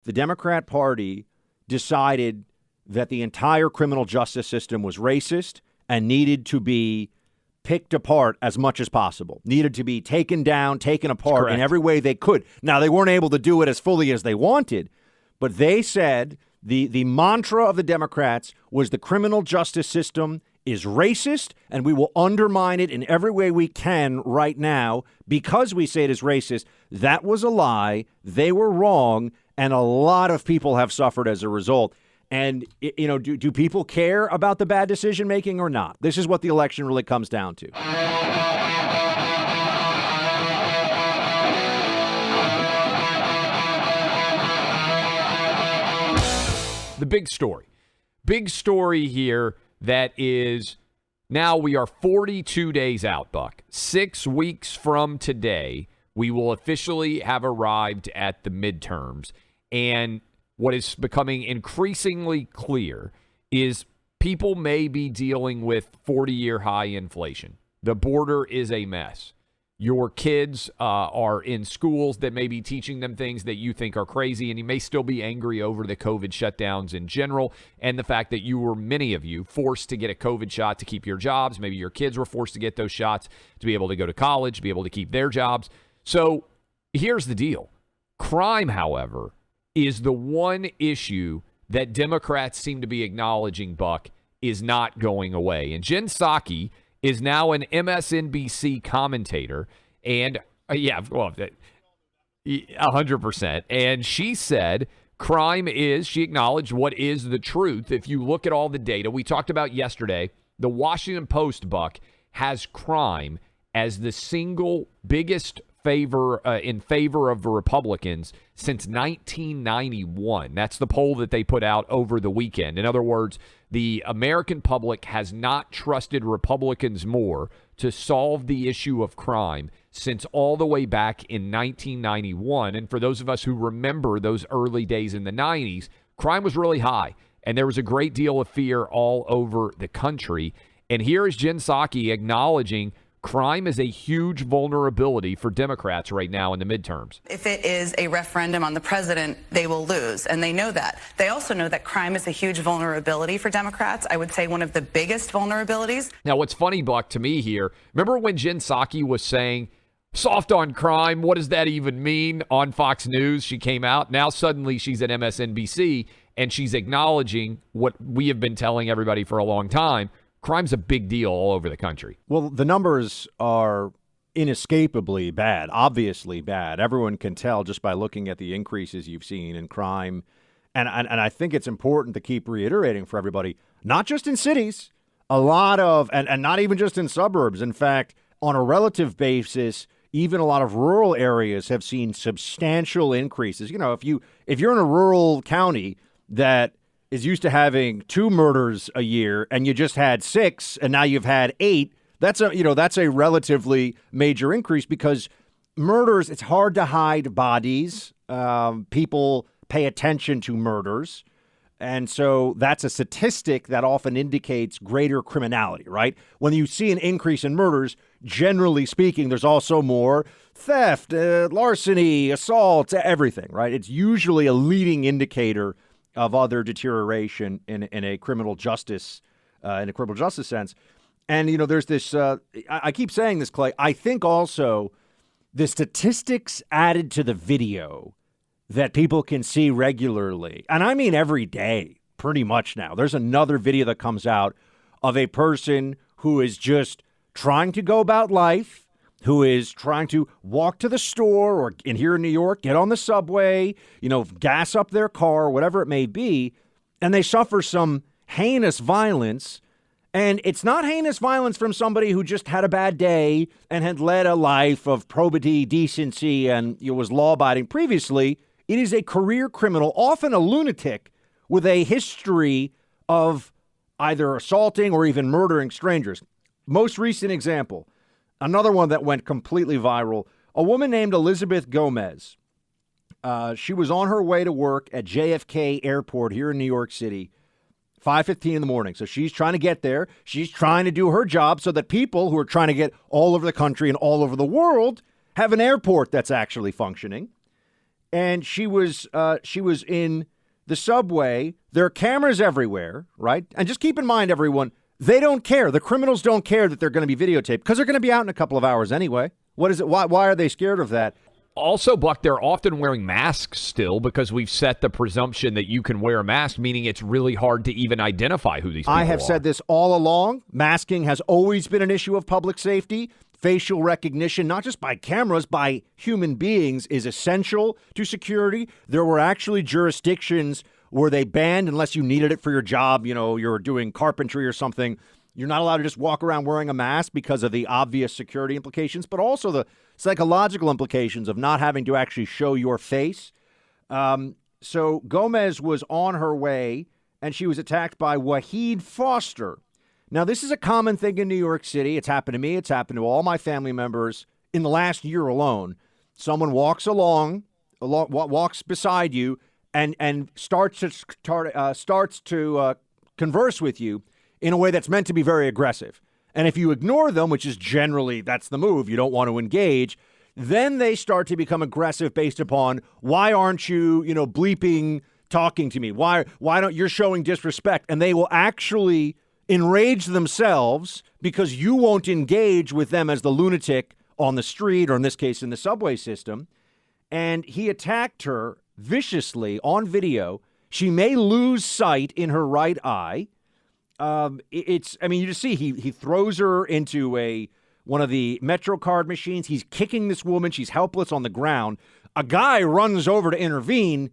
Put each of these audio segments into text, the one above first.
the Democrat Party decided that the entire criminal justice system was racist and needed to be picked apart as much as possible, needed to be taken down, taken apart in every way they could. Now, they weren't able to do it as fully as they wanted, but they said the mantra of the Democrats was the criminal justice system is racist, and we will undermine it in every way we can right now because we say it is racist. That was a lie. They were wrong, and a lot of people have suffered as a result. And, you know, do people care about the bad decision making or not? This is what the election really comes down to. The big story here that is now we are 42 days out, Buck. 6 weeks from today, we will officially have arrived at the midterms. And what is becoming increasingly clear is people may be dealing with 40-year high inflation. The border is a mess. Your kids are in schools that may be teaching them things that you think are crazy, and you may still be angry over the COVID shutdowns in general and the fact that you were, many of you, forced to get a COVID shot to keep your jobs. Maybe your kids were forced to get those shots to be able to go to college, to be able to keep their jobs. So here's the deal. Crime, however, is the one issue that Democrats seem to be acknowledging, Buck, is not going away. And Jen Psaki is now an MSNBC commentator, and 100%. And she said she acknowledged what is the truth. If you look at all the data we talked about yesterday, the Washington Post, Buck, has crime as the single biggest in favor of the Republicans since 1991. That's the poll that they put out over the weekend. In other words, the American public has not trusted Republicans more to solve the issue of crime since all the way back in 1991. And for those of us who remember those early days in the 90s, crime was really high, and there was a great deal of fear all over the country. And here is Jen Psaki acknowledging crime is a huge vulnerability for Democrats right now in the midterms. If it is a referendum on the president, they will lose, and they know that. They also know that crime is a huge vulnerability for Democrats. I would say one of the biggest vulnerabilities. Now, what's funny, Buck, to me here, remember when Jen Psaki was saying, soft on crime, what does that even mean? On Fox News, she came out. Now suddenly she's at MSNBC, and she's acknowledging what we have been telling everybody for a long time. Crime's a big deal all over the country. Well, the numbers are inescapably bad, obviously bad. Everyone can tell just by looking at the increases you've seen in crime. And I think it's important to keep reiterating for everybody, not just in cities, a lot of, and not even just in suburbs. In fact, on a relative basis, even a lot of rural areas have seen substantial increases. You know, if you're in a rural county that is used to having 2 murders a year and you just had 6 and now you've had 8, that's a relatively major increase because murders, it's hard to hide bodies. People pay attention to murders. And so that's a statistic that often indicates greater criminality, right? When you see an increase in murders, generally speaking, there's also more theft, larceny, assault, everything, right? It's usually a leading indicator of other deterioration in a criminal justice sense. And, you know, there's this, I keep saying this, Clay, I think also the statistics added to the video that people can see regularly, and I mean every day, pretty much now. There's another video that comes out of a person who is just trying to go about life, who is trying to walk to the store or here in New York, get on the subway, you know, gas up their car, whatever it may be, and they suffer some heinous violence. And it's not heinous violence from somebody who just had a bad day and had led a life of probity, decency, and was law-abiding previously. It is a career criminal, often a lunatic, with a history of either assaulting or even murdering strangers. Most recent example, another one that went completely viral, a woman named Elizabeth Gomez. She was on her way to work at JFK Airport here in New York City, 5:15 in the morning. So she's trying to get there. She's trying to do her job so that people who are trying to get all over the country and all over the world have an airport that's actually functioning. and she was in the subway. There are cameras everywhere, right? And just keep in mind, everyone, they don't care. The criminals don't care that they're going to be videotaped because they're going to be out in a couple of hours anyway. What is it? Why are they scared of that? Also, Buck, they're often wearing masks still because we've set the presumption that you can wear a mask, meaning it's really hard to even identify who these people are. I have said this all along. Masking has always been an issue of public safety. Facial recognition, not just by cameras, by human beings, is essential to security. There were actually jurisdictions where they banned, unless you needed it for your job, you're doing carpentry or something, you're not allowed to just walk around wearing a mask because of the obvious security implications, but also the psychological implications of not having to actually show your face. So Gomez was on her way, and she was attacked by Wahid Foster. Now, this is a common thing in New York City. It's happened to me. It's happened to all my family members in the last year alone. Someone walks walks beside you, and starts to converse with you in a way that's meant to be very aggressive. And if you ignore them, which is generally, that's the move, you don't want to engage, then they start to become aggressive based upon, why aren't you, bleeping talking to me? Why don't you're showing disrespect? And they will actually enrage themselves because you won't engage with them as the lunatic on the street, or in this case, in the subway system. And he attacked her viciously on video. She may lose sight in her right eye. You just see he throws her into one of the MetroCard machines. He's kicking this woman. She's helpless on the ground. A guy runs over to intervene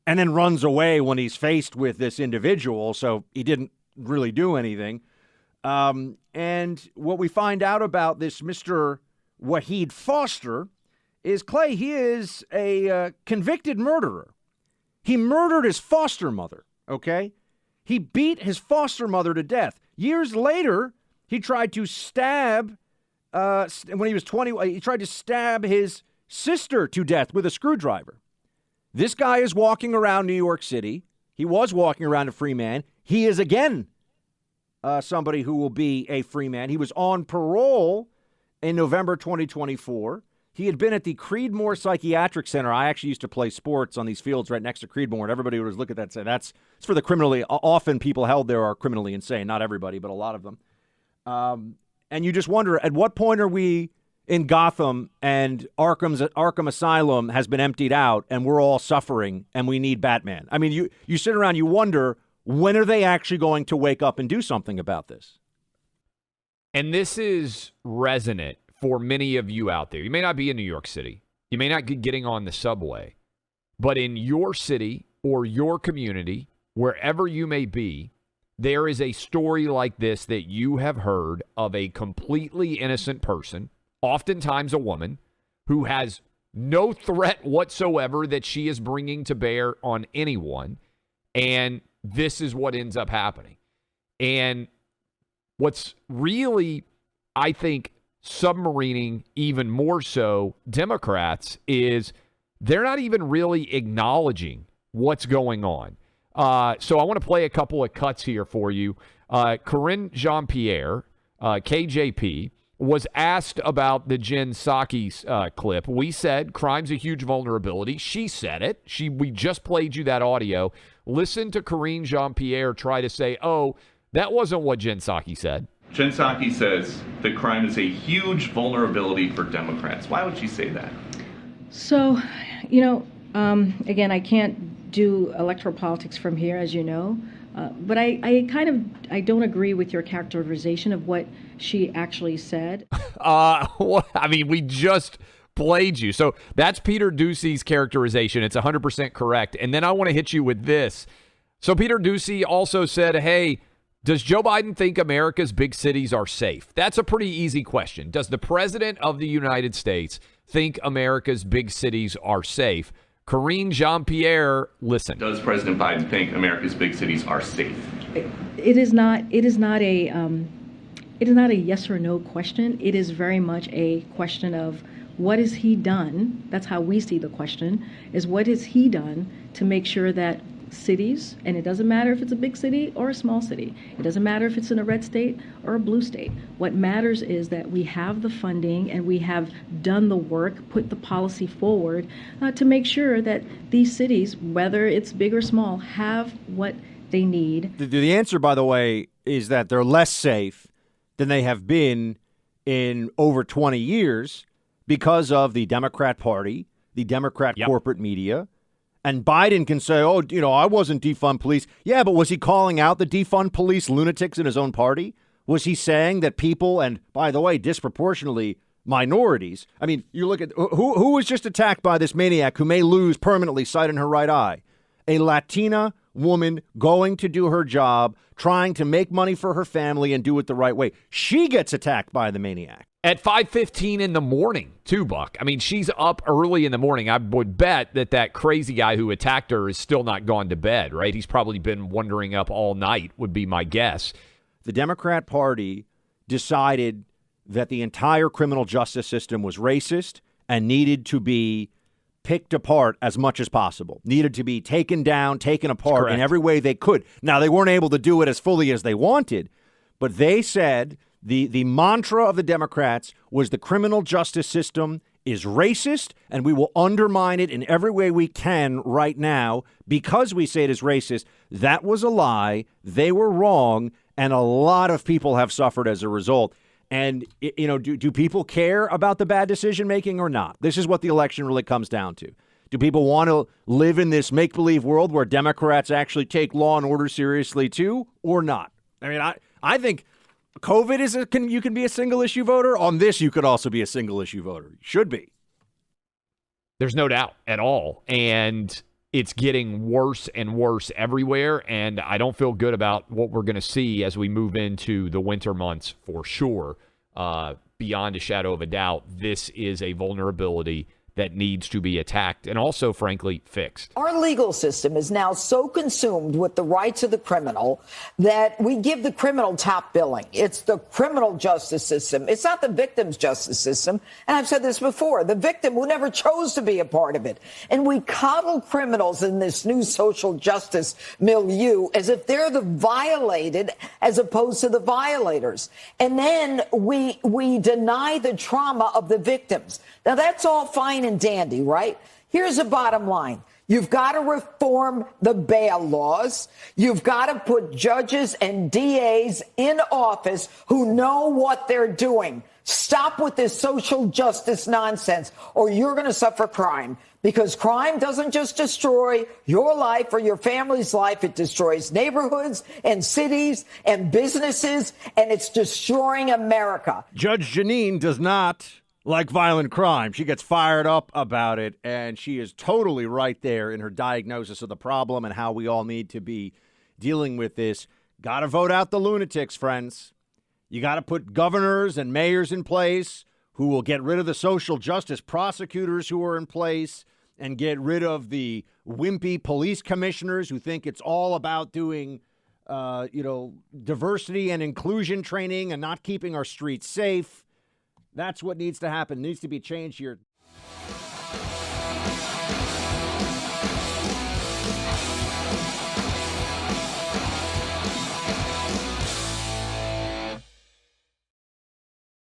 and then runs away when he's faced with this individual. So he didn't really do anything. And what we find out about this Mr. Wahid Foster is, Clay, he is a convicted murderer. He murdered his foster mother, okay? He beat his foster mother to death. Years later, he tried to stab, when he was 20, he tried to stab his sister to death with a screwdriver. This guy is walking around New York City. He was walking around a free man. He is again somebody who will be a free man. He was on parole in November 2024. He had been at the Creedmoor Psychiatric Center. I actually used to play sports on these fields right next to Creedmoor, and everybody would look at that and say, it's for the criminally, often people held there are criminally insane. Not everybody, but a lot of them. And you just wonder, at what point are we in Gotham and Arkham Asylum has been emptied out and we're all suffering and we need Batman? I mean, you sit around, you wonder, when are they actually going to wake up and do something about this? And this is resonant for many of you out there. You may not be in New York City. You may not be getting on the subway. But in your city or your community, wherever you may be, there is a story like this that you have heard of a completely innocent person, oftentimes a woman, who has no threat whatsoever that she is bringing to bear on anyone. And this is what ends up happening. And what's really, I think, submarining even more so Democrats is they're not even really acknowledging what's going on. So I want to play a couple of cuts here for you. Karine Jean-Pierre, KJP, was asked about the Jen Psaki clip. We said crime's a huge vulnerability. She said it. We just played you that audio. Listen to Karine Jean-Pierre try to say, oh, that wasn't what Jen Psaki said. Jen Psaki says that crime is a huge vulnerability for Democrats. Why would she say that? So, again, I can't do electoral politics from here, as you know, but I don't agree with your characterization of what she actually said. We just played you. So that's Peter Doocy's characterization. It's 100% correct. And then I want to hit you with this. So Peter Doocy also said, hey, does Joe Biden think America's big cities are safe? That's a pretty easy question. Does the president of the United States think America's big cities are safe? Karine Jean-Pierre, listen. Does President Biden think America's big cities are safe? It is not a yes or no question. It is very much a question of what has he done? That's how we see the question, is what has he done to make sure that cities, and it doesn't matter if it's a big city or a small city. It doesn't matter if it's in a red state or a blue state. What matters is that we have the funding and we have done the work, put the policy forward to make sure that these cities, whether it's big or small, have what they need. The answer, by the way, is that they're less safe than they have been in over 20 years because of the Democrat Party, the Democrat corporate media. And Biden can say, oh, I wasn't defund police. Yeah, but was he calling out the defund police lunatics in his own party? Was he saying that people, and by the way, disproportionately minorities? I mean, you look at who was just attacked by this maniac who may lose permanently sight in her right eye? A Latina woman going to do her job, trying to make money for her family and do it the right way. She gets attacked by the maniac. At 5:15 in the morning, too, Buck. I mean, she's up early in the morning. I would bet that crazy guy who attacked her is still not gone to bed, right? He's probably been wandering up all night, would be my guess. The Democrat Party decided that the entire criminal justice system was racist and needed to be picked apart as much as possible, needed to be taken down, taken apart in every way they could. Now, they weren't able to do it as fully as they wanted, but they said the mantra of the Democrats was the criminal justice system is racist, and we will undermine it in every way we can right now because we say it is racist. That was a lie. They were wrong, and a lot of people have suffered as a result. And, do people care about the bad decision making or not? This is what the election really comes down to. Do people want to live in this make-believe world where Democrats actually take law and order seriously too, or not? I mean, I think COVID you can be a single-issue voter. On this, you could also be a single-issue voter. You should be. There's no doubt at all. And it's getting worse and worse everywhere, and I don't feel good about what we're going to see as we move into the winter months for sure. Beyond a shadow of a doubt, this is a vulnerability that needs to be attacked and also, frankly, fixed. Our legal system is now so consumed with the rights of the criminal that we give the criminal top billing. It's the criminal justice system. It's not the victim's justice system. And I've said this before, the victim who never chose to be a part of it. And we coddle criminals in this new social justice milieu as if they're the violated as opposed to the violators. And then we deny the trauma of the victims. Now, that's all fine and dandy, right? Here's the bottom line. You've got to reform the bail laws. You've got to put judges and DAs in office who know what they're doing. Stop with this social justice nonsense, or you're going to suffer crime. Because crime doesn't just destroy your life or your family's life. It destroys neighborhoods and cities and businesses, and it's destroying America. Judge Jeanine does not like violent crime. She gets fired up about it, and she is totally right there in her diagnosis of the problem and how we all need to be dealing with this. Got to vote out the lunatics, friends. You got to put governors and mayors in place who will get rid of the social justice prosecutors who are in place and get rid of the wimpy police commissioners who think it's all about doing, diversity and inclusion training and not keeping our streets safe. That's what needs to happen. Needs to be changed here.